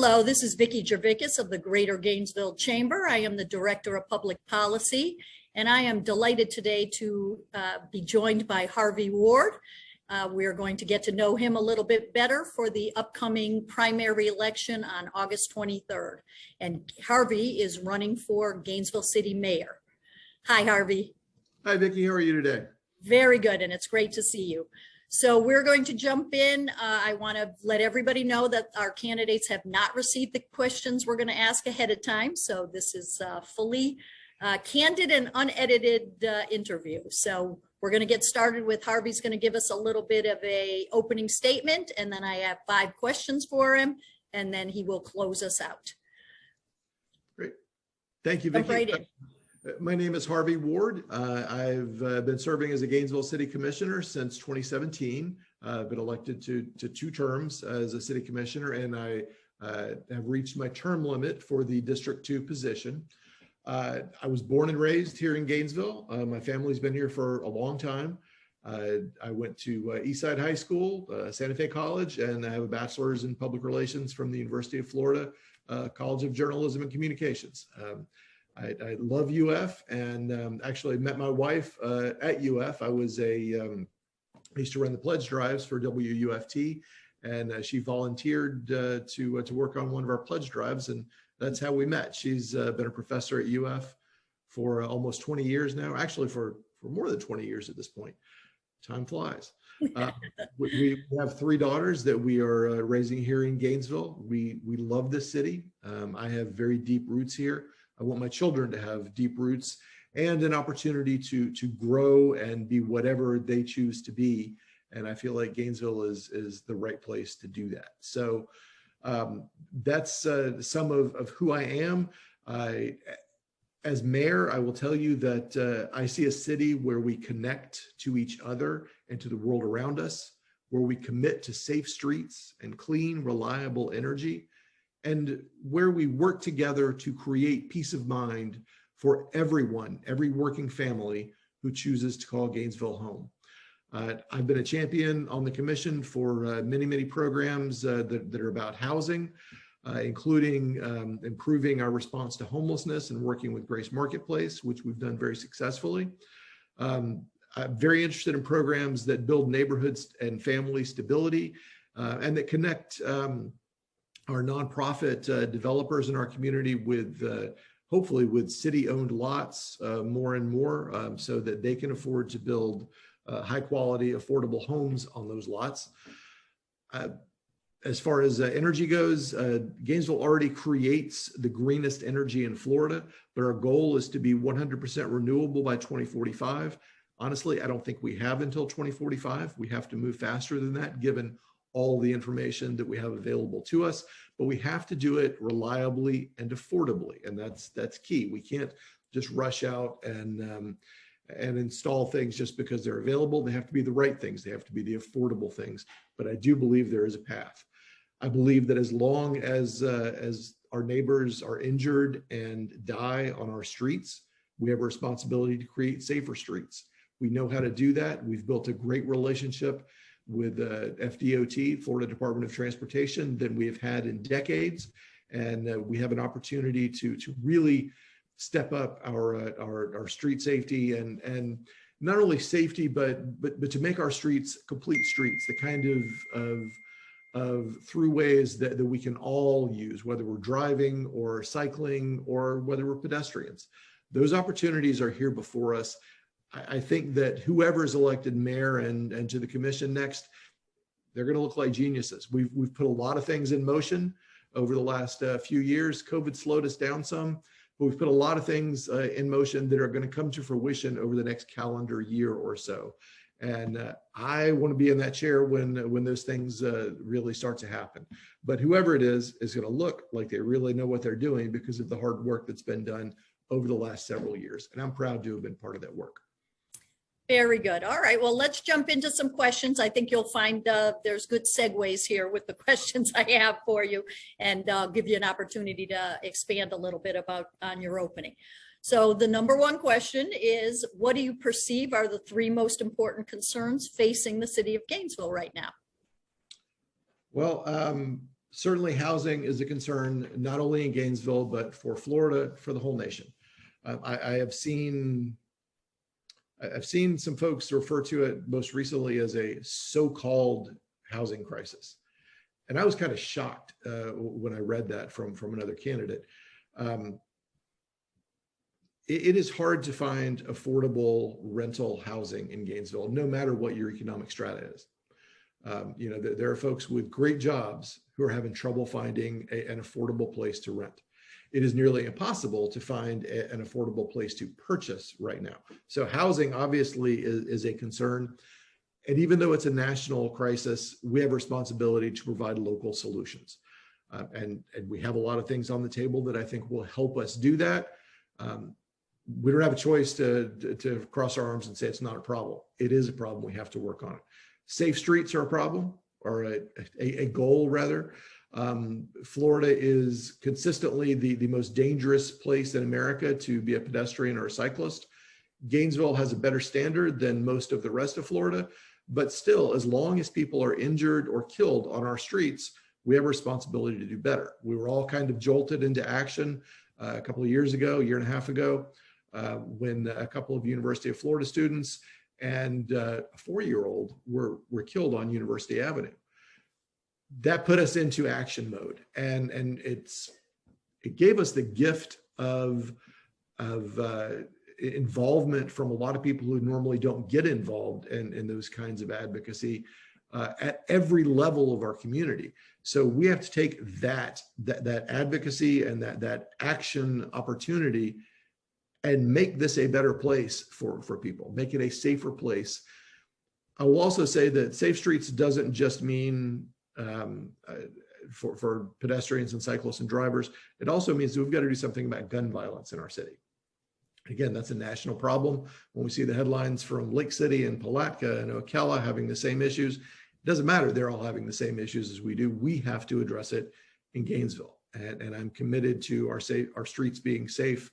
Hello, this is Vicki Gervicus of the Greater Gainesville Chamber. I am the Director of Public Policy, and I am delighted today to be joined by Harvey Ward. We are going to get to know him a little bit better for the upcoming primary election on August 23rd. And Harvey is running for Gainesville City Mayor. Hi, Harvey. Hi, Vicki. How are you today? Very good, and it's great to see you. So we're going to jump in. I want to let everybody know that our candidates have not received the questions we're going to ask ahead of time. So this is fully candid and unedited interview. So we're going to get started with Harvey's going to give us a little bit of a opening statement, and then I have 5 questions for him, and then he will close us out. Great. Thank you, Vicki. Jump right in. My name is Harvey Ward. I've been serving as a Gainesville City Commissioner since 2017. I've been elected to 2 terms as a City Commissioner, and I have reached my term limit for the District 2 position. I was born and raised here in Gainesville. My family's been here for a long time. I went to Eastside High School, Santa Fe College, and I have a bachelor's in public relations from the University of Florida College of Journalism and Communications. I love UF, and actually met my wife at UF. I used to run the pledge drives for WUFT, and she volunteered to work on one of our pledge drives, and that's how we met. She's been a professor at UF for almost 20 years now, actually for more than 20 years at this point. Time flies. We have 3 daughters that we are raising here in Gainesville. We love this city. I have very deep roots here. I want my children to have deep roots and an opportunity to grow and be whatever they choose to be. And I feel like Gainesville is the right place to do that. So that's some of who I am. As mayor, I will tell you that I see a city where we connect to each other and to the world around us, where we commit to safe streets and clean, reliable energy, and where we work together to create peace of mind for everyone, every working family who chooses to call Gainesville home. I've been a champion on the commission for many programs that are about housing, including improving our response to homelessness and working with Grace Marketplace, which we've done very successfully. I'm very interested in programs that build neighborhoods and family stability and that connect our nonprofit developers in our community with hopefully with city-owned lots more and more so that they can afford to build high quality, affordable homes on those lots. As far as energy goes, Gainesville already creates the greenest energy in Florida, but our goal is to be 100% renewable by 2045. Honestly, I don't think we have until 2045. We have to move faster than that, given all the information that we have available to us, but we have to do it reliably and affordably, and that's key. We can't just rush out and install things just because they're available. They have to be the right things. They have to be the affordable things. But I do believe there is a path. I believe that as long as our neighbors are injured and die on our streets, we have a responsibility to create safer streets. We know how to do that. We've built a great relationship with FDOT, Florida Department of Transportation, than we have had in decades. And we have an opportunity to really step up our street safety and not only safety, but to make our streets complete streets, the kind of throughways that we can all use, whether we're driving or cycling or whether we're pedestrians. Those opportunities are here before us. I think that whoever is elected mayor and to the commission next, they're going to look like geniuses. We've put a lot of things in motion over the last few years. COVID slowed us down some, but we've put a lot of things in motion that are going to come to fruition over the next calendar year or so. And I want to be in that chair when those things really start to happen. But whoever it is going to look like they really know what they're doing because of the hard work that's been done over the last several years. And I'm proud to have been part of that work. Very good. All right, well, let's jump into some questions. I think you'll find there's good segues here with the questions I have for you, and I'll give you an opportunity to expand a little bit on your opening. So the number 1 question is, what do you perceive are the 3 most important concerns facing the city of Gainesville right now? Well, Certainly housing is a concern, not only in Gainesville, but for Florida, for the whole nation. I've seen some folks refer to it most recently as a so-called housing crisis. And I was kind of shocked when I read that from another candidate. It is hard to find affordable rental housing in Gainesville, no matter what your economic strata is. There are folks with great jobs who are having trouble finding an affordable place to rent. It is nearly impossible to find an affordable place to purchase right now. So housing obviously is a concern. And even though it's a national crisis, we have a responsibility to provide local solutions. And we have a lot of things on the table that I think will help us do that. We don't have a choice to cross our arms and say it's not a problem. It is a problem. We have to work on it. Safe streets are a problem, or a goal rather. Florida is consistently the most dangerous place in America to be a pedestrian or a cyclist. Gainesville has a better standard than most of the rest of Florida, but still, as long as people are injured or killed on our streets, we have a responsibility to do better. We were all kind of jolted into action a couple of years ago, a year and a half ago, when a couple of University of Florida students and a 4-year-old were killed on University Avenue. That put us into action mode, and it gave us the gift of involvement from a lot of people who normally don't get involved in those kinds of advocacy at every level of our community. So we have to take that advocacy and that action opportunity and make this a better place for people, make it a safer place. I will also say that safe streets doesn't just mean for pedestrians and cyclists and drivers. It also means that we've got to do something about gun violence in our city. Again, that's a national problem. When we see the headlines from Lake City and Palatka and Ocala having the same issues, it doesn't matter. They're all having the same issues as we do. We have to address it in Gainesville. And I'm committed to our streets being safe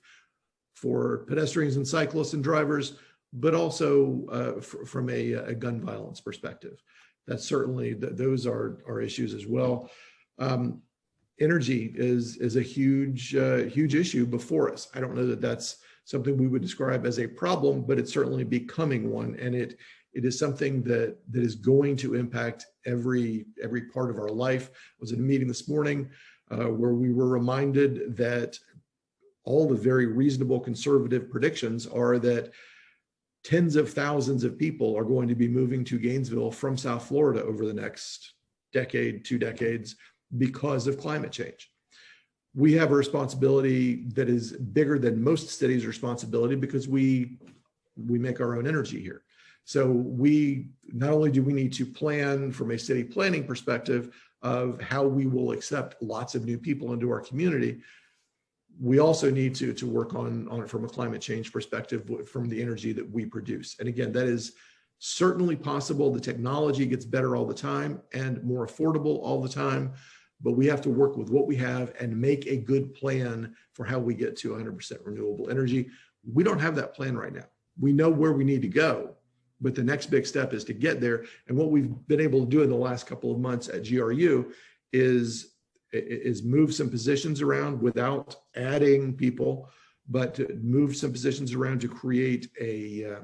for pedestrians and cyclists and drivers, but also from a gun violence perspective. That's certainly, those are issues as well. Energy is a huge issue before us. I don't know that that's something we would describe as a problem, but it's certainly becoming one. And it is something that is going to impact every part of our life. I was at a meeting this morning where we were reminded that all the very reasonable conservative predictions are that tens of thousands of people are going to be moving to Gainesville from South Florida over the next decade, 2 decades, because of climate change. We have a responsibility that is bigger than most cities' responsibility because we make our own energy here. So we not only do we need to plan from a city planning perspective of how we will accept lots of new people into our community, we also need to work on it from a climate change perspective from the energy that we produce. And again, that is certainly possible. The technology gets better all the time and more affordable all the time, but we have to work with what we have and make a good plan for how we get to 100% renewable energy. We don't have that plan right now. We know where we need to go, but the next big step is to get there. And what we've been able to do in the last couple of months at GRU is move some positions around without adding people, but to move some positions around to create a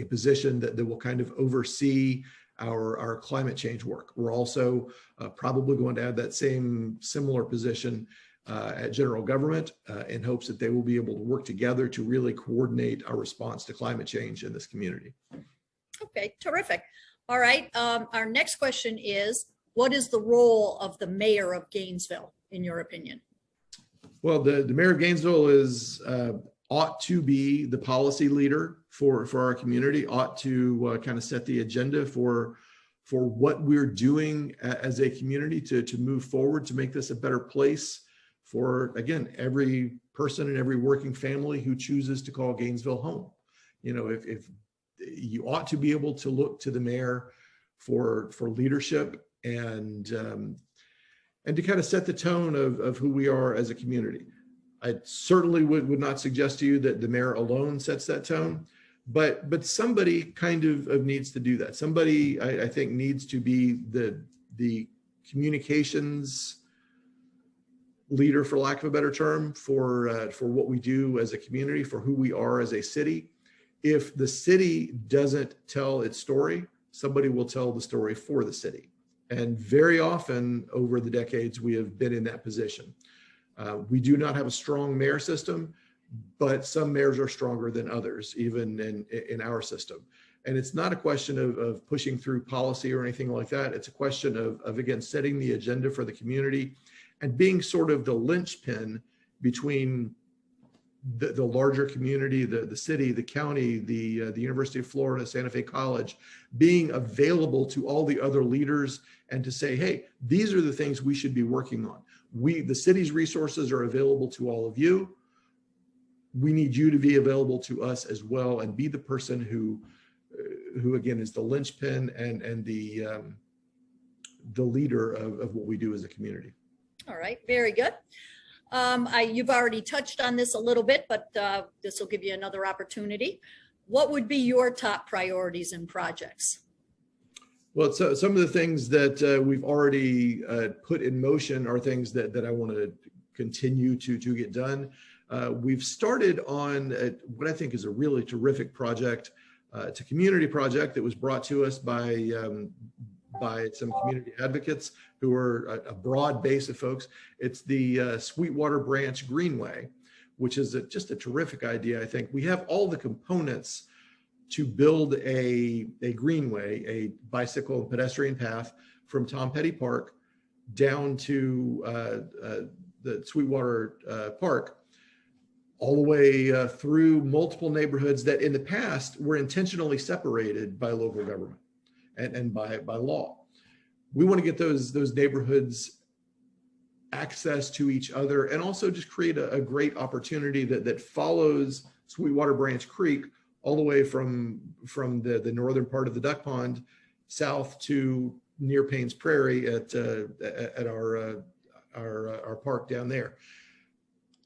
position that will kind of oversee our climate change work. We're also probably going to add that similar position at general government in hopes that they will be able to work together to really coordinate our response to climate change in this community. Okay, terrific. All right, our next question is, what is the role of the mayor of Gainesville, in your opinion? Well, the mayor of Gainesville ought to be the policy leader for our community, ought to kind of set the agenda for what we're doing as a community to move forward, to make this a better place for, again, every person and every working family who chooses to call Gainesville home. You know, if you ought to be able to look to the mayor for leadership and to kind of set the tone of who we are as a community. I certainly would not suggest to you that the mayor alone sets that tone, but somebody kind of needs to do that. Somebody, I think, needs to be the communications leader, for lack of a better term, for what we do as a community, for who we are as a city. If the city doesn't tell its story, somebody will tell the story for the city. And very often over the decades, we have been in that position. We do not have a strong mayor system, but some mayors are stronger than others, even in our system. And it's not a question of pushing through policy or anything like that. It's a question of again, setting the agenda for the community and being sort of the linchpin between the larger community, the city, the county, the University of Florida, Santa Fe College, being available to all the other leaders and to say, hey, these are the things we should be working on. The city's resources are available to all of you. We need you to be available to us as well and be the person who again is the linchpin and the leader of what we do as a community. All right, very good. You've already touched on this a little bit, but this will give you another opportunity. What would be your top priorities and projects? Well, so some of the things that we've already put in motion are things that I want to continue to get done. We've started on what I think is a really terrific project. It's a community project that was brought to us by some community advocates who are a broad base of folks. It's the Sweetwater Branch Greenway, which is just a terrific idea. I think we have all the components to build a greenway, a bicycle and pedestrian path from Tom Petty Park down to the Sweetwater Park, all the way through multiple neighborhoods that in the past were intentionally separated by local government and by law. We want to get those neighborhoods access to each other and also just create a great opportunity that follows Sweetwater Branch Creek all the way from the northern part of the duck pond south to near Paynes Prairie at our park down there.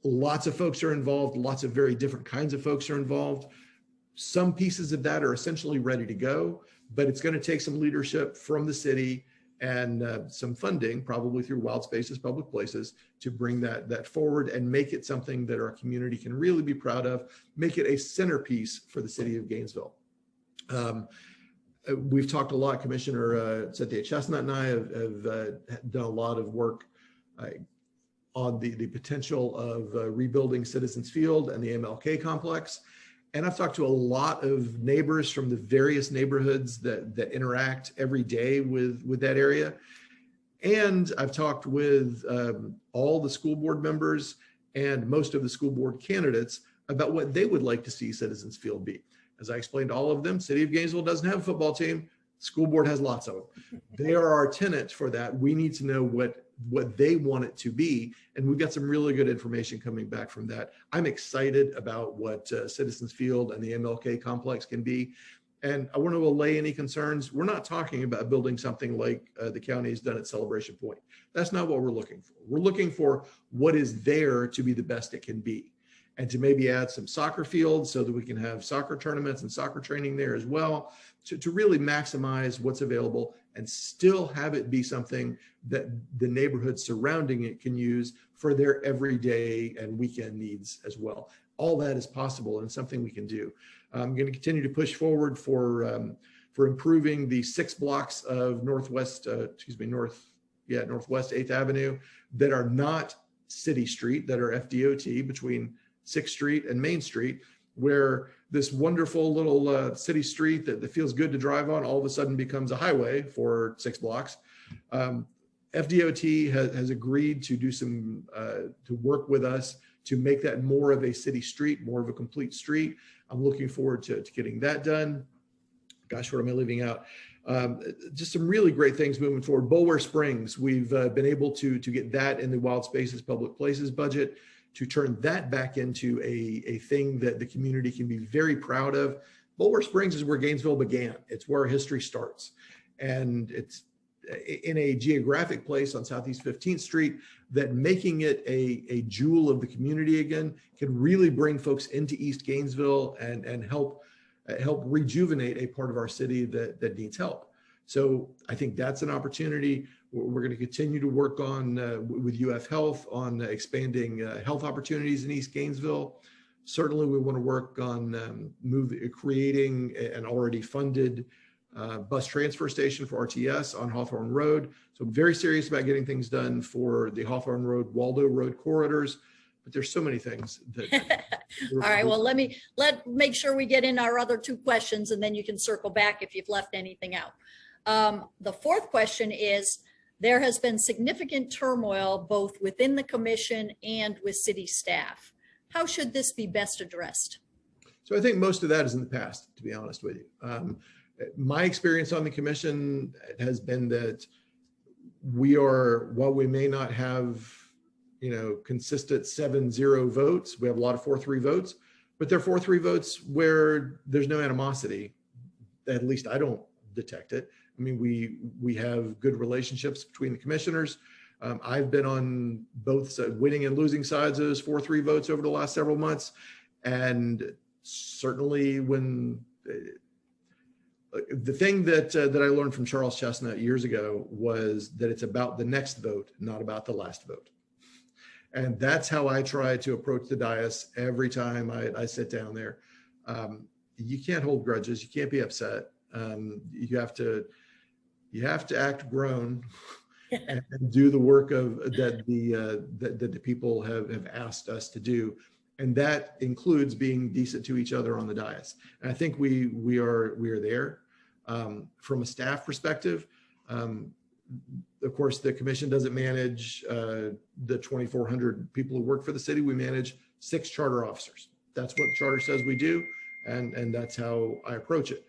Lots of folks are involved. Lots of very different kinds of folks are involved. Some pieces of that are essentially ready to go, but it's going to take some leadership from the city and some funding, probably through Wild Spaces, Public Places, to bring that forward and make it something that our community can really be proud of, make it a centerpiece for the city of Gainesville. We've talked a lot, Commissioner Cynthia Chestnut and I have done a lot of work on the potential of rebuilding Citizens Field and the MLK complex. And I've talked to a lot of neighbors from the various neighborhoods that interact every day with that area. And I've talked with all the school board members and most of the school board candidates about what they would like to see Citizens Field be. As I explained to all of them, City of Gainesville doesn't have a football team. School board has lots of them. They are our tenants for that. We need to know what they want it to be. And we've got some really good information coming back from that. I'm excited about what Citizens Field and the MLK complex can be. And I want to allay any concerns. We're not talking about building something like the county has done at Celebration Point. That's not what we're looking for. We're looking for what is there to be the best it can be. And to maybe add some soccer fields so that we can have soccer tournaments and soccer training there as well, to really maximize what's available and still have it be something that the neighborhood surrounding it can use for their everyday and weekend needs as well. All that is possible and something we can do. I'm going to continue to push forward for improving the 6 blocks of Northwest 8th Avenue that are not City Street, that are FDOT between 6th Street and Main Street, where this wonderful little city street that feels good to drive on all of a sudden becomes a highway for 6 blocks. FDOT has agreed to do some, to work with us to make that more of a city street, more of a complete street. I'm looking forward to getting that done. Gosh, what am I leaving out? Just some really great things moving forward. Bulwer Springs, we've been able to get that in the Wild Spaces Public Places budget, to turn that back into a thing that the community can be very proud of. Bulwer Springs is where Gainesville began. It's where history starts. And it's in a geographic place on Southeast 15th Street that making it a jewel of the community again can really bring folks into East Gainesville and help rejuvenate a part of our city that needs help. So I think that's an opportunity. We're going to continue to work on with UF Health on expanding health opportunities in East Gainesville. Certainly, we want to work on creating an already funded bus transfer station for RTS on Hawthorne Road. So I'm very serious about getting things done for the Hawthorne Road, Waldo Road corridors. But there's so many things that. All right, well, make sure we get in our other two questions, and then you can circle back if you've left anything out. The fourth question is, there has been significant turmoil both within the commission and with city staff. How should this be best addressed? So I think most of that is in the past, to be honest with you. My experience on the commission has been that while we may not have, consistent 7-0 votes, we have a lot of 4-3 votes, but they're 4-3 votes where there's no animosity. At least I don't detect it. I mean, we have good relationships between the commissioners. I've been on both winning and losing sides of those 4-3 votes over the last several months. And certainly when the thing that I learned from Charles Chestnut years ago was that it's about the next vote, not about the last vote. And that's how I try to approach the dais every time I sit down there. You can't hold grudges. You can't be upset. You have to act grown and do the work that the people have asked us to do. And that includes being decent to each other on the dais. And I think we are there. From a staff perspective, of course, the commission doesn't manage the 2,400 people who work for the city. We manage 6 charter officers. That's what the charter says we do, and that's how I approach it.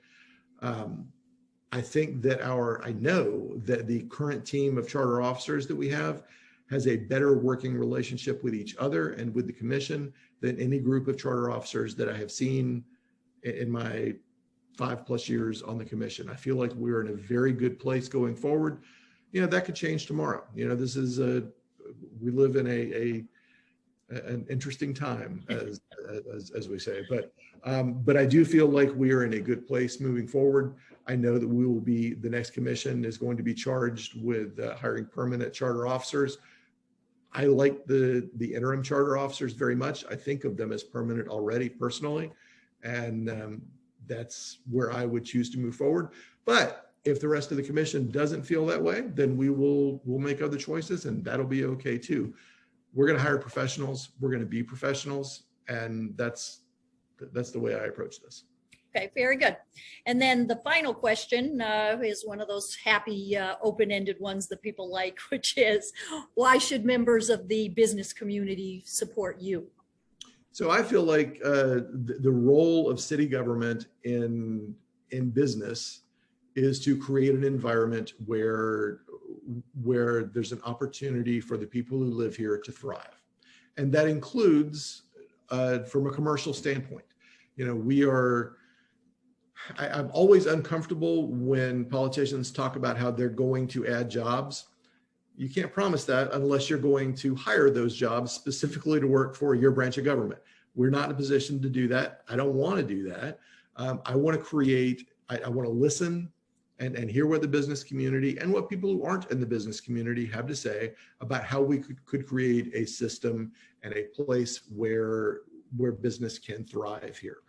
I think that I know that the current team of charter officers that we have has a better working relationship with each other and with the commission than any group of charter officers that I have seen in my 5+ years on the commission. I feel like we're in a very good place going forward. That could change tomorrow. This is we live in an interesting time, as we say. But I do feel like we are in a good place moving forward. I know that the next commission is going to be charged with hiring permanent charter officers. I like the interim charter officers very much. I think of them as permanent already personally, and that's where I would choose to move forward. But if the rest of the commission doesn't feel that way, then we'll make other choices, and that'll be okay too. We're going to hire professionals. We're going to be professionals, and that's the way I approach this. Okay, very good. And then the final question is one of those happy open-ended ones that people like, which is, why should members of the business community support you? So I feel like the role of city government in business is to create an environment where there's an opportunity for the people who live here to thrive. And that includes from a commercial standpoint. I'm always uncomfortable when politicians talk about how they're going to add jobs. You can't promise that unless you're going to hire those jobs specifically to work for your branch of government. We're not in a position to do that. I don't want to do that. I want to listen and hear what the business community and what people who aren't in the business community have to say about how we could create a system and a place where business can thrive here.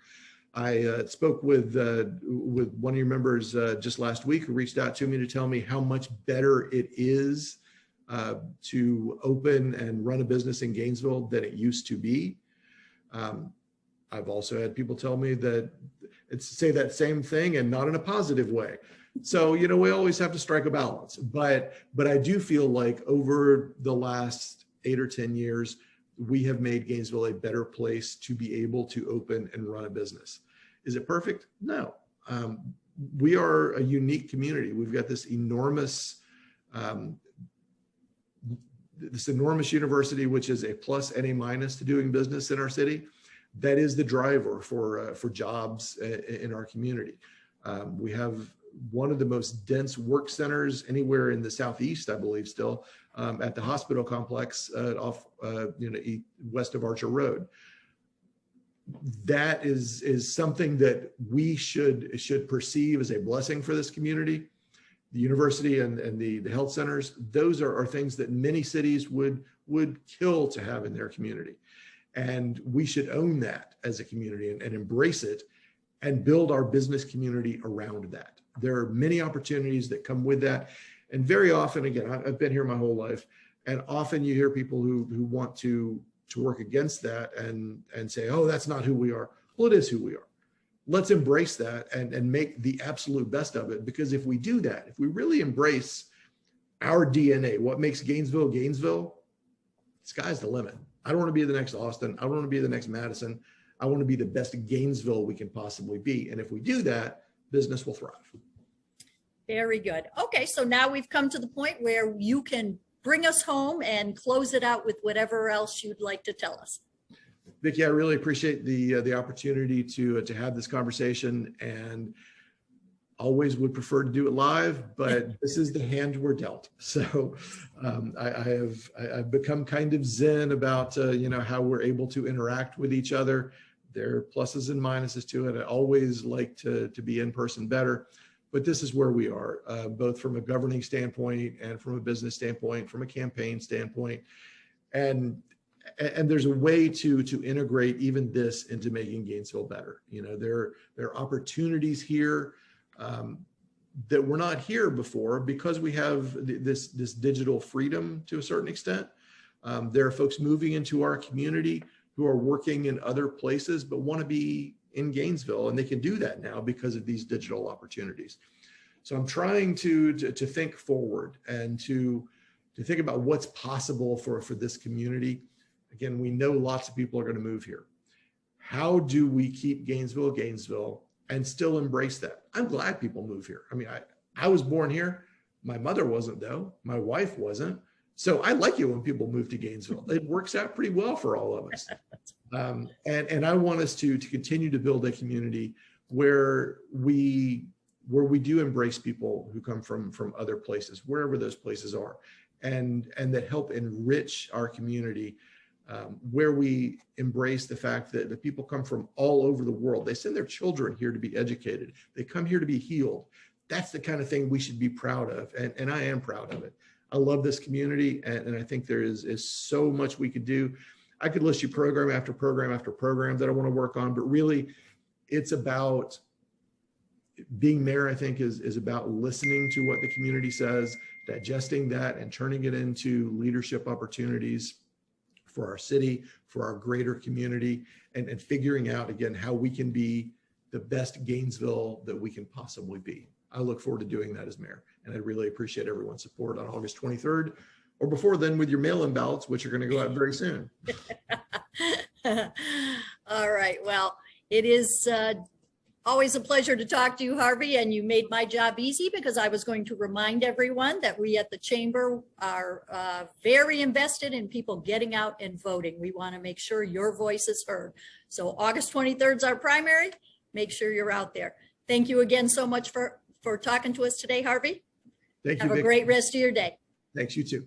I spoke with one of your members just last week who reached out to me to tell me how much better it is to open and run a business in Gainesville than it used to be. I've also had people tell me that say that same thing and not in a positive way. So, we always have to strike a balance, but I do feel like over the last 8 or 10 years, we have made Gainesville a better place to be able to open and run a business. Is it perfect? No. We are a unique community. We've got this enormous university, which is a plus and a minus to doing business in our city. That is the driver for jobs in our community. We have one of the most dense work centers anywhere in the Southeast, I believe, still at the hospital complex west of Archer Road. That is something that we should perceive as a blessing for this community. university and the health centers, those are things that many cities would kill to have in their community. And we should own that as a community and embrace it and build our business community around that. There are many opportunities that come with that. And very often, again, I've been here my whole life, and often you hear people who want to work against that and say, oh, that's not who we are. Well, it is who we are. Let's embrace that and make the absolute best of it. Because if we do that, if we really embrace our DNA, what makes Gainesville, Gainesville, sky's the limit. I don't want to be the next Austin. I don't want to be the next Madison. I want to be the best Gainesville we can possibly be. And if we do that, business will thrive. Very good. Okay, so now we've come to the point where you can bring us home and close it out with whatever else you'd like to tell us. Vicki, I really appreciate the opportunity to have this conversation, and always would prefer to do it live, but this is the hand we're dealt. So I've become kind of zen about how we're able to interact with each other. There are pluses and minuses to it. I always like to be in person better, but this is where we are, both from a governing standpoint and from a business standpoint, from a campaign standpoint, and there's a way to integrate even this into making Gainesville better. There are opportunities here that were not here before because we have this digital freedom to a certain extent. There are folks moving into our community who are working in other places but want to be in Gainesville, and they can do that now because of these digital opportunities. So I'm trying to think forward and to think about what's possible for this community. Again, we know lots of people are going to move here. How do we keep Gainesville, Gainesville, and still embrace that? I'm glad people move here. I mean, I was born here. My mother wasn't, though. My wife wasn't. So I like it when people move to Gainesville. It works out pretty well for all of us. And I want us to continue to build a community where we do embrace people who come from other places, wherever those places are, and that help enrich our community. Where we embrace the fact that the people come from all over the world. They send their children here to be educated. They come here to be healed. That's the kind of thing we should be proud of. And I am proud of it. I love this community. And I think there is so much we could do. I could list you program after program after program that I want to work on, but really it's about being mayor. I think is about listening to what the community says, digesting that and turning it into leadership opportunities for our city, for our greater community, and figuring out, again, how we can be the best Gainesville that we can possibly be. I look forward to doing that as mayor, and I really appreciate everyone's support on August 23rd, or before then with your mail-in ballots, which are going to go out very soon. All right. Well, it is always a pleasure to talk to you, Harvey, and you made my job easy because I was going to remind everyone that we at the Chamber are very invested in people getting out and voting. We want to make sure your voice is heard. So August 23rd is our primary. Make sure you're out there. Thank you again so much for talking to us today, Harvey. Thank you. Have a great rest of your day. Thanks, you too.